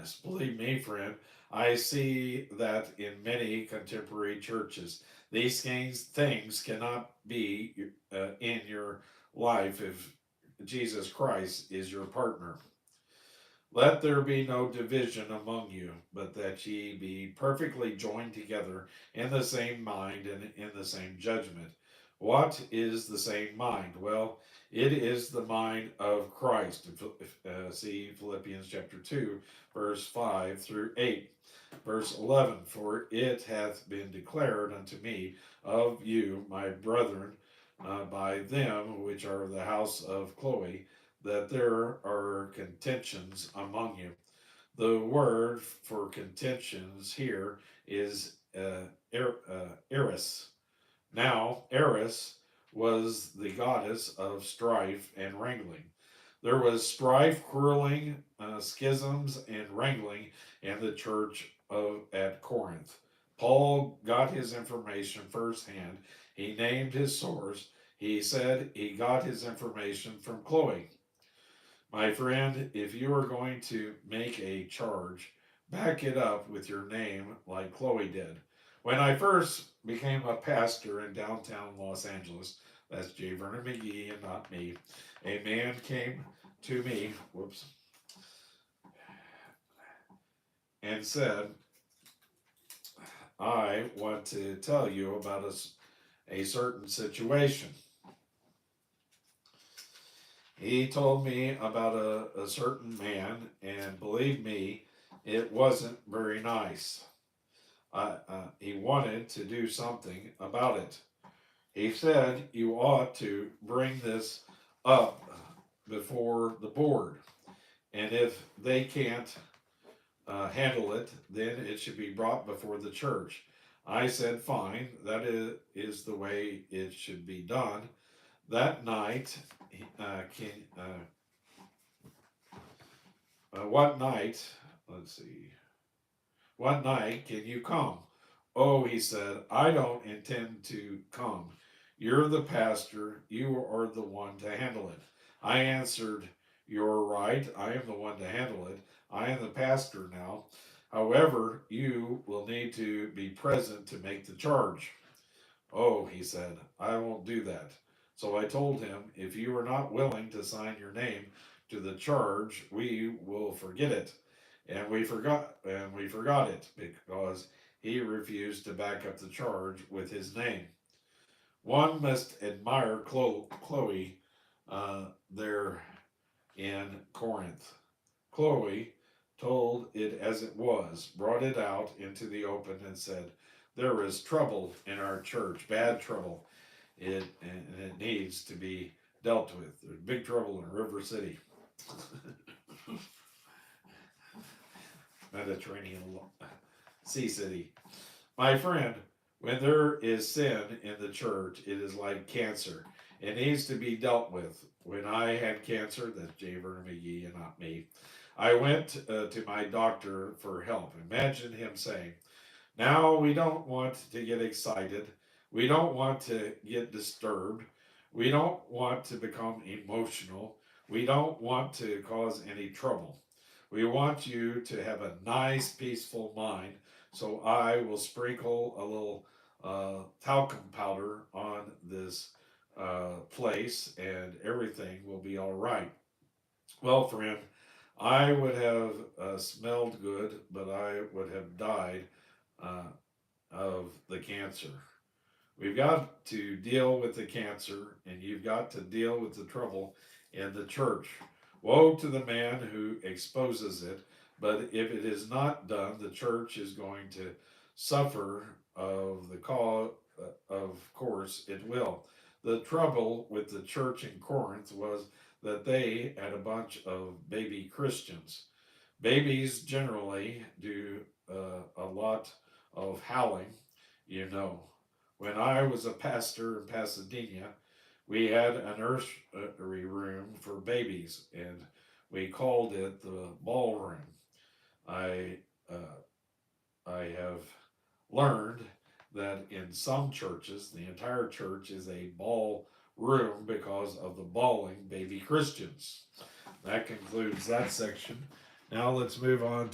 darkness. Believe me, friend, I see that in many contemporary churches. Things cannot be in your life if Jesus Christ is your partner. Let there be no division among you, but that ye be perfectly joined together in the same mind and in the same judgment. What is the same mind? Well, it is the mind of Christ. See Philippians chapter 2, verse 5 through 8. Verse 11, for it hath been declared unto me of you, my brethren, by them which are of the house of Chloe, that there are contentions among you. The word for contentions here is Eris. Now, Eris was the goddess of strife and wrangling. There was strife, quarreling, schisms, and wrangling in the church at Corinth. Paul got his information firsthand. He named his source. He said he got his information from Chloe. My friend, if you are going to make a charge, back it up with your name like Chloe did. When I first became a pastor in downtown Los Angeles, that's J. Vernon McGee and not me, a man came to me, and said, I want to tell you about a certain situation. He told me about a certain man, and believe me, it wasn't very nice. He wanted to do something about it. He said, you ought to bring this up before the board, and if they can't handle it, then it should be brought before the church. I said, fine, that is the way it should be done. That night, what night, let's see, what night can you come? Oh, he said, I don't intend to come. You're the pastor, you are the one to handle it. I answered, you're right, I am the one to handle it. I am the pastor now. However, you will need to be present to make the charge. Oh, he said, I won't do that. So I told him, if you are not willing to sign your name to the charge, we will forget it. And we forgot it because he refused to back up the charge with his name. One must admire Chloe there in Corinth. Chloe told it as it was, brought it out into the open, and said, there is trouble in our church, bad trouble. And it needs to be dealt with. There's big trouble in River City, Mediterranean Sea City. My friend, when there is sin in the church, it is like cancer. It needs to be dealt with. When I had cancer, that's J. Vernon McGee and not me, I went to my doctor for help. Imagine him saying, now we don't want to get excited. We don't want to get disturbed. We don't want to become emotional. We don't want to cause any trouble. We want you to have a nice, peaceful mind. So I will sprinkle a little talcum powder on this place, and everything will be all right. Well, friend, I would have smelled good, but I would have died uh, of the cancer. We've got to deal with the cancer, and you've got to deal with the trouble in the church. Woe to the man who exposes it, but if it is not done, the church is going to suffer of the cause. Of course, it will. The trouble with the church in Corinth was that they had a bunch of baby Christians. Babies generally do a lot of howling, you know. When I was a pastor in Pasadena, we had a nursery room for babies, and we called it the ballroom. I uh, I have learned that in some churches, the entire church is a ball room because of the bawling baby Christians. That concludes that section. Now let's move on